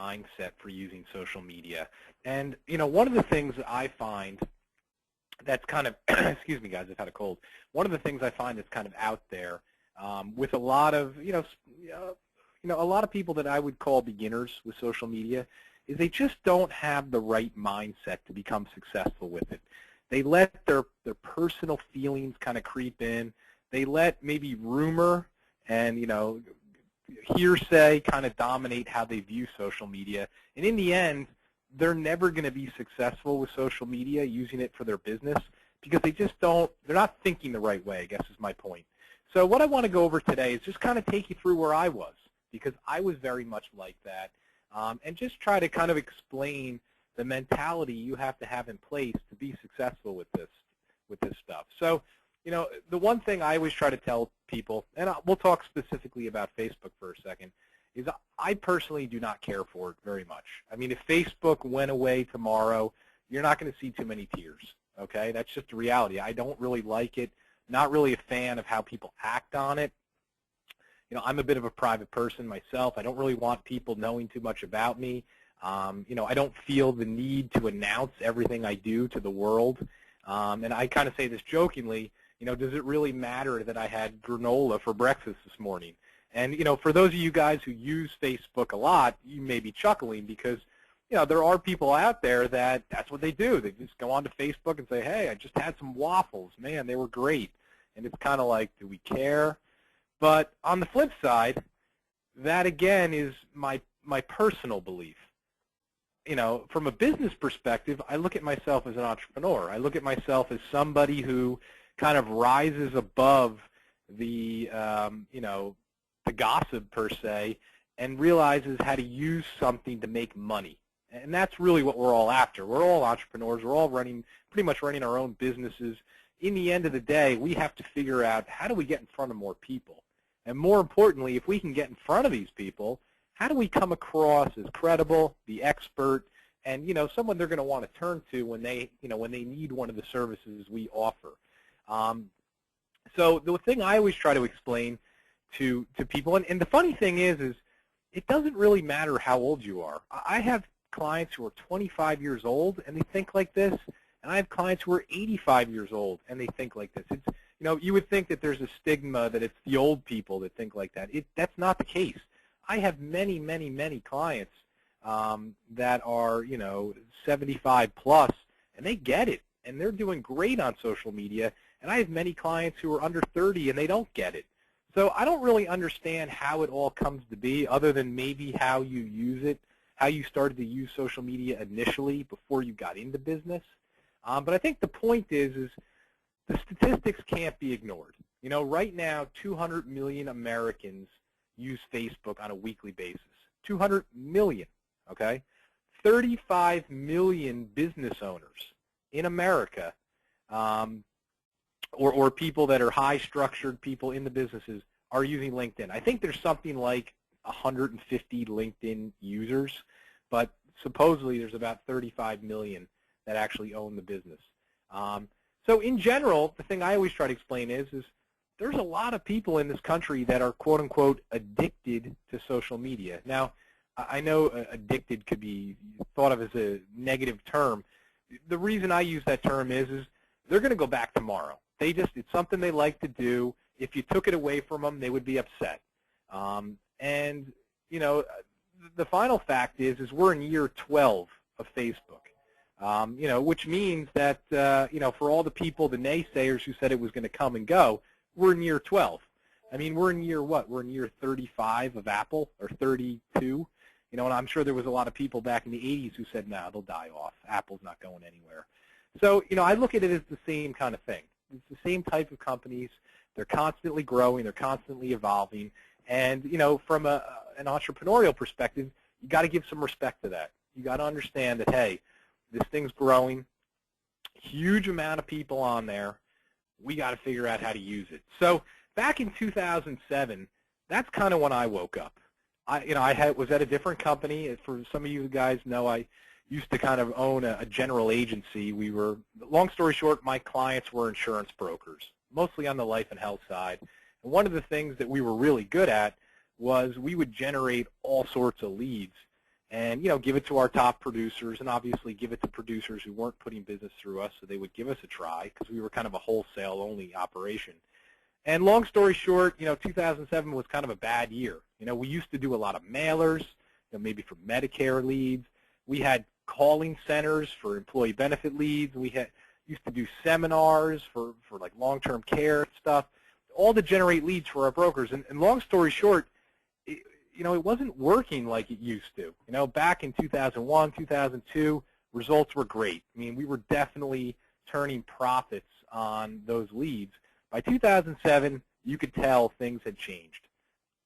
mindset for using social media. And, one of the things that I find that's kind of, excuse me guys, I've had a cold. One of the things I find that's kind of out there with a lot of, a lot of people that I would call beginners with social media is they just don't have the right mindset to become successful with it. They let their personal feelings kind of creep in. They let maybe rumor and, hearsay kind of dominate how they view social media. And in the end, they're never going to be successful with social media using it for their business because they're not thinking the right way, I guess is my point. So what I want to go over today is just kind of take you through where I was, because I was very much like that, and just try to kind of explain the mentality you have to have in place to be successful with this stuff. So, the one thing I always try to tell people, and we'll talk specifically about Facebook for a second, is I personally do not care for it very much. I mean, if Facebook went away tomorrow, you're not going to see too many tears, okay? That's just a reality. I don't really like it, not really a fan of how people act on it. I'm a bit of a private person myself. I don't really want people knowing too much about me. I don't feel the need to announce everything I do to the world. And I kind of say this jokingly, does it really matter that I had granola for breakfast this morning? And, for those of you guys who use Facebook a lot, you may be chuckling because, there are people out there that's what they do. They just go onto Facebook and say, hey, I just had some waffles. Man, they were great. And it's kind of like, do we care? But on the flip side, that, again, is my personal belief. From a business perspective, I look at myself as an entrepreneur. I look at myself as somebody who kind of rises above the, the gossip per se, and realizes how to use something to make money. And that's really what we're all after. We're all entrepreneurs. We're all pretty much running our own businesses. In the end of the day, we have to figure out how do we get in front of more people. And more importantly, if we can get in front of these people, how do we come across as credible, the expert, and someone they're going to want to turn to when they need one of the services we offer. So the thing I always try to explain to people, and the funny thing is it doesn't really matter how old you are. I have clients who are 25 years old and they think like this, and I have clients who are 85 years old and they think like this. It's you would think that there's a stigma that it's the old people that think like that. That's not the case. I have many, many, many clients that are 75 plus, and they get it, and they're doing great on social media. And I have many clients who are under 30 and they don't get it. So I don't really understand how it all comes to be, other than maybe how you use it, how you started to use social media initially before you got into business. But I think the point is the statistics can't be ignored. Right now, 200 million Americans use Facebook on a weekly basis. 200 million, okay? 35 million business owners in America, or people that are high-structured people in the businesses, are using LinkedIn. I think there's something like 150 LinkedIn users, but supposedly there's about 35 million that actually own the business. So in general, the thing I always try to explain is there's a lot of people in this country that are quote-unquote addicted to social media. Now, I know addicted could be thought of as a negative term. The reason I use that term is they're going to go back tomorrow. It's something they like to do. If you took it away from them, they would be upset. And, the final fact is we're in year 12 of Facebook, which means that, for all the people, the naysayers who said it was going to come and go, we're in year 12. I mean, we're in year what? We're in year 35 of Apple, or 32. And I'm sure there was a lot of people back in the 80s who said, no, they'll die off. Apple's not going anywhere. So, I look at it as the same kind of thing. It's the same type of companies. They're constantly growing. They're constantly evolving. And, from an entrepreneurial perspective, you got to give some respect to that. You got to understand that, hey, this thing's growing. Huge amount of people on there. We got to figure out how to use it. So back in 2007, that's kind of when I woke up. I was at a different company. For some of you guys know, I used to kind of own a general agency. Long story short, my clients were insurance brokers, mostly on the life and health side. And one of the things that we were really good at was we would generate all sorts of leads. and give it to our top producers, and obviously give it to producers who weren't putting business through us, so they would give us a try because we were kind of a wholesale-only operation. And long story short, 2007 was kind of a bad year. We used to do a lot of mailers, maybe for Medicare leads. We had calling centers for employee benefit leads. We used to do seminars for like long-term care stuff, all to generate leads for our brokers. And long story short, it wasn't working like it used to. Back in 2001, 2002, results were great. I mean, we were definitely turning profits on those leads. By 2007, you could tell things had changed.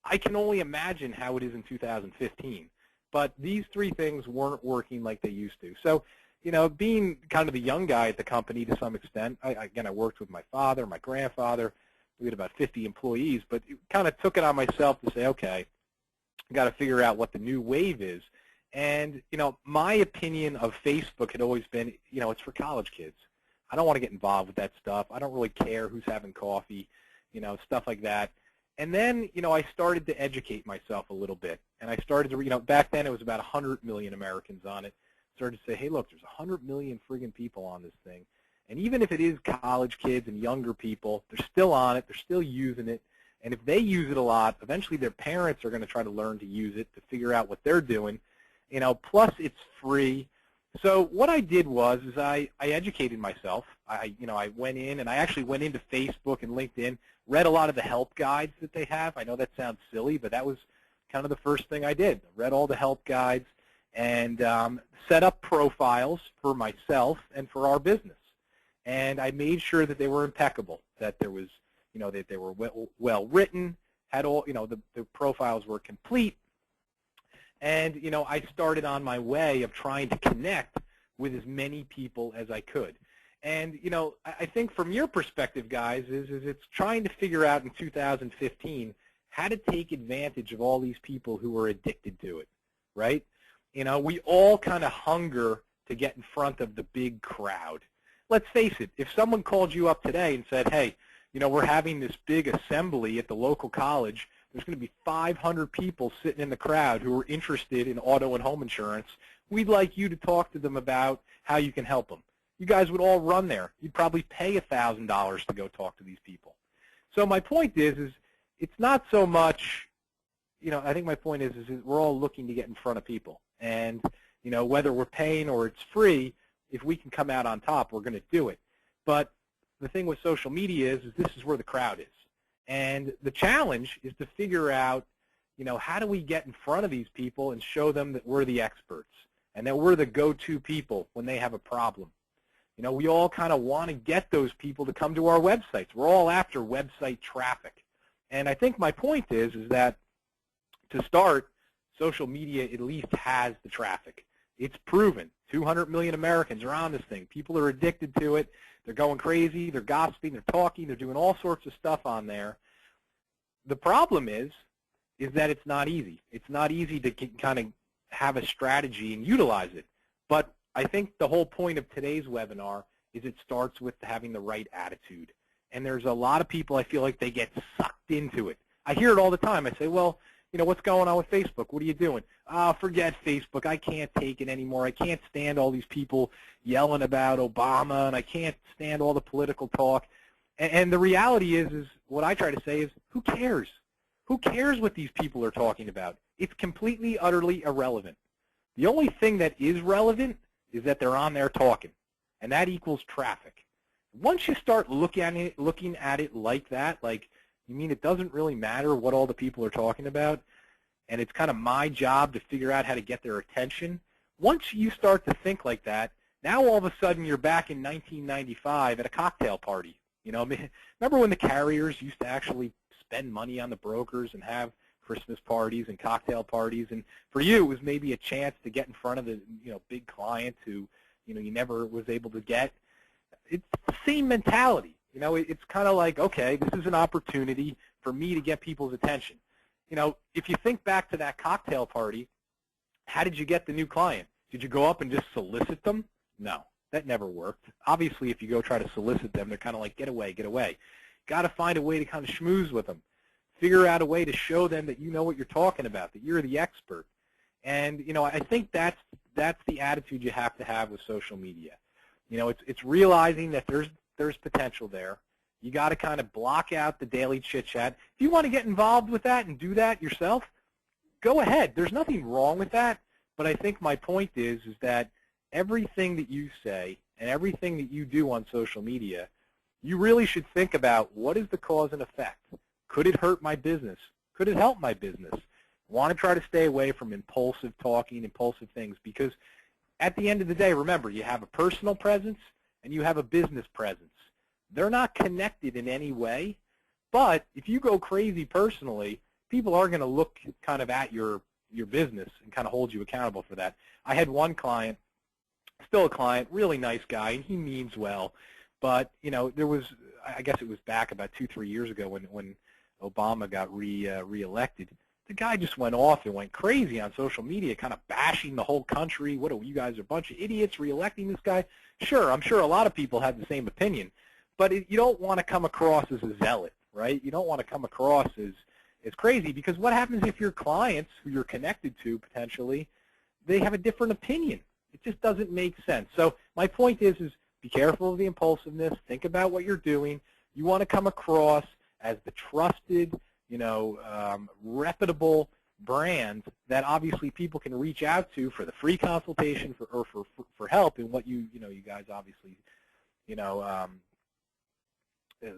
I can only imagine how it is in 2015. But these three things weren't working like they used to. So, being kind of the young guy at the company to some extent, I worked with my father, my grandfather. We had about 50 employees, but it kind of took it on myself to say, okay, I got to figure out what the new wave is. And, my opinion of Facebook had always been, it's for college kids. I don't want to get involved with that stuff. I don't really care who's having coffee, stuff like that. And then, I started to educate myself a little bit. And I started to, back then it was about 100 million Americans on it. Started to say, hey, look, there's 100 million friggin' people on this thing. And even if it is college kids and younger people, they're still on it. They're still using it. And if they use it a lot, eventually their parents are going to try to learn to use it to figure out what they're doing. Plus it's free. So what I did was I educated myself. I went in, and I actually went into Facebook and LinkedIn, read a lot of the help guides that they have. I know that sounds silly, but that was kind of the first thing I did. I read all the help guides and set up profiles for myself and for our business. And I made sure that they were impeccable, that there was, that they were well written, had all, the profiles were complete. And, I started on my way of trying to connect with as many people as I could. And, I think from your perspective, guys, is it's trying to figure out in 2015 how to take advantage of all these people who are addicted to it, right? We all kind of hunger to get in front of the big crowd. Let's face it, if someone called you up today and said, hey, we're having this big assembly at the local college, there's going to be 500 people sitting in the crowd who are interested in auto and home insurance. We'd like you to talk to them about how you can help them. You guys would all run there. You'd probably pay $1,000 to go talk to these people. So my point is it's not so much, I think my point is we're all looking to get in front of people. And, whether we're paying or it's free, if we can come out on top, we're going to do it. But the thing with social media is this is where the crowd is. And the challenge is to figure out, how do we get in front of these people and show them that we're the experts and that we're the go-to people when they have a problem. We all kind of want to get those people to come to our websites. We're all after website traffic. And I think my point is that to start, social media at least has the traffic. It's proven. 200 million Americans are on this thing. People are addicted to it. They're going crazy. They're gossiping. They're talking. They're doing all sorts of stuff on there. The problem is that it's not easy. It's not easy to kind of have a strategy and utilize it. But I think the whole point of today's webinar is it starts with having the right attitude. And there's a lot of people, I feel like they get sucked into it. I hear it all the time. I say, well, what's going on with Facebook? What are you doing? Forget Facebook. I can't take it anymore. I can't stand all these people yelling about Obama, and I can't stand all the political talk. And the reality is what I try to say is, who cares? Who cares what these people are talking about? It's completely, utterly irrelevant. The only thing that is relevant is that they're on there talking, and that equals traffic. Once you start looking at it like that, like, you mean it doesn't really matter what all the people are talking about, and it's kind of my job to figure out how to get their attention? Once you start to think like that, now all of a sudden you're back in 1995 at a cocktail party. Remember when the carriers used to actually spend money on the brokers and have Christmas parties and cocktail parties? And for you, it was maybe a chance to get in front of the big client who you never was able to get. It's the same mentality. It's kind of like, okay, this is an opportunity for me to get people's attention. If you think back to that cocktail party, how did you get the new client? Did you go up and just solicit them? No, that never worked. Obviously, if you go try to solicit them, they're kind of like, get away, get away. Got to find a way to kind of schmooze with them. Figure out a way to show them that you know what you're talking about, that you're the expert. And I think that's the attitude you have to have with social media. It's realizing that there's potential there. You got to kind of block out the daily chit chat. If you want to get involved with that and do that yourself, go ahead. There's nothing wrong with that. But I think my point is that everything that you say and everything that you do on social media, you really should think about, what is the cause and effect? Could it hurt my business? Could it help my business? Want to try to stay away from impulsive talking, impulsive things, because at the end of the day, remember, you have a personal presence and you have a business presence. They're not connected in any way, but if you go crazy personally, people are going to look kind of at your business and kind of hold you accountable for that. I had one client, still a client, really nice guy, and he means well, but there was, I guess it was back about 2-3 years ago when Obama got reelected. The guy just went off and went crazy on social media, kind of bashing the whole country. What are you guys, a bunch of idiots reelecting this guy? Sure, I'm sure a lot of people have the same opinion, but you don't want to come across as a zealot, right? You don't want to come across as crazy, because what happens if your clients, who you're connected to potentially, they have a different opinion? It just doesn't make sense. So my point is be careful of the impulsiveness. Think about what you're doing. You want to come across as the trusted, reputable brand that obviously people can reach out to for the free consultation for help in what you guys obviously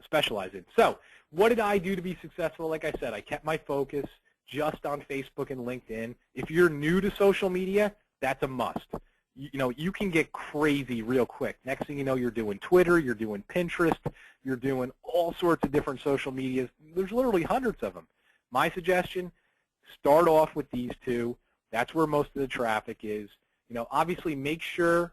specialize in. So what did I do to be successful? Like I said, I kept my focus just on Facebook and LinkedIn. If you're new to social media, that's a must. You can get crazy real quick. Next thing you know, you're doing Twitter, you're doing Pinterest, you're doing all sorts of different social medias. There's literally hundreds of them. My suggestion, start off with these two. That's where most of the traffic is. Obviously make sure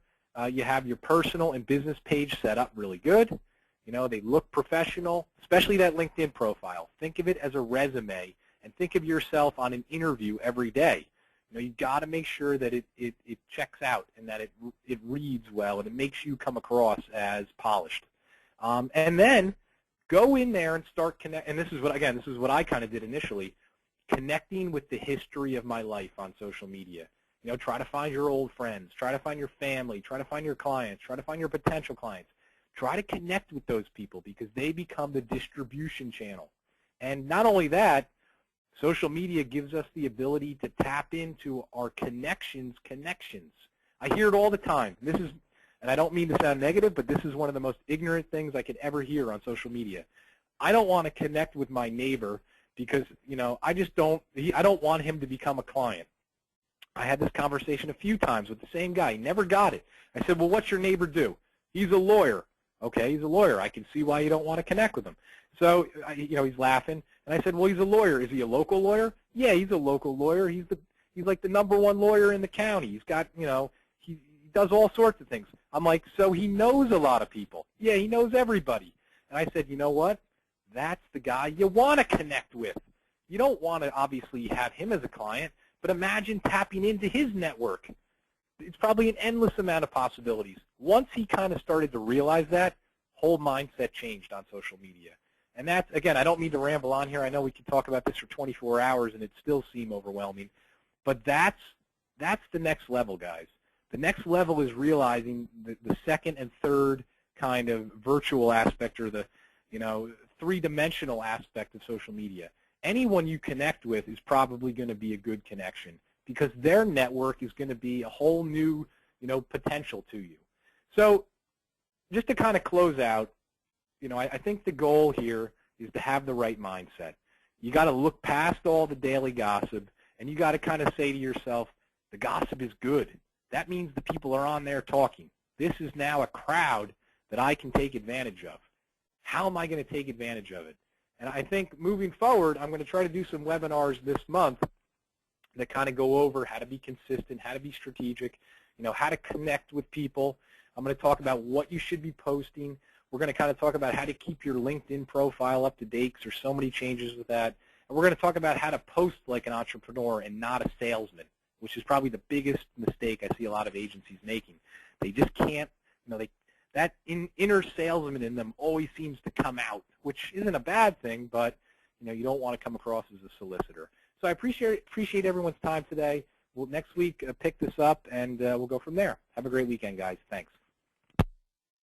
you have your personal and business page set up really good. They look professional, especially that LinkedIn profile. Think of it as a resume, and think of yourself on an interview every day. You've got to make sure that it checks out and that it reads well and it makes you come across as polished. And then go in there and start connect. And this is what I kind of did initially, connecting with the history of my life on social media. Try to find your old friends, try to find your family, try to find your clients, try to find your potential clients. Try to connect with those people, because they become the distribution channel. And not only that, social media gives us the ability to tap into our connections. I hear it all the time. And I don't mean to sound negative, but this is one of the most ignorant things I could ever hear on social media. I don't want to connect with my neighbor because, I don't want him to become a client. I had this conversation a few times with the same guy. He never got it. I said, well, what's your neighbor do? He's a lawyer. Okay, he's a lawyer. I can see why you don't want to connect with him. So, he's laughing. And I said, well, he's a lawyer. Is he a local lawyer? Yeah, he's a local lawyer. He's like the #1 lawyer in the county. He's got, he does all sorts of things. I'm like, so he knows a lot of people. Yeah, he knows everybody. And I said, you know what? That's the guy you want to connect with. You don't want to obviously have him as a client, but imagine tapping into his network. It's probably an endless amount of possibilities. Once he kind of started to realize that, whole mindset changed on social media. And that's, again, I don't mean to ramble on here. I know we could talk about this for 24 hours and it still seem overwhelming. But that's the next level, guys. The next level is realizing the second and third kind of virtual aspect, or the three-dimensional aspect of social media. Anyone you connect with is probably going to be a good connection, because their network is going to be a whole new potential to you. So just to kind of close out, I think the goal here is to have the right mindset. You got to look past all the daily gossip, and you got to kind of say to yourself, the gossip is good. That means the people are on there talking. This is now a crowd that I can take advantage of. How am I going to take advantage of it? And I think moving forward, I'm going to try to do some webinars this month that kind of go over how to be consistent, how to be strategic, how to connect with people. I'm going to talk about what you should be posting. We're going to kind of talk about how to keep your LinkedIn profile up to date, because there's so many changes with that. And we're going to talk about how to post like an entrepreneur and not a salesman, which is probably the biggest mistake I see a lot of agencies making. They just can't, that inner salesman in them always seems to come out, which isn't a bad thing, but you don't want to come across as a solicitor. So I appreciate everyone's time today. we'll next week pick this up, and we'll go from there. Have a great weekend, guys. Thanks.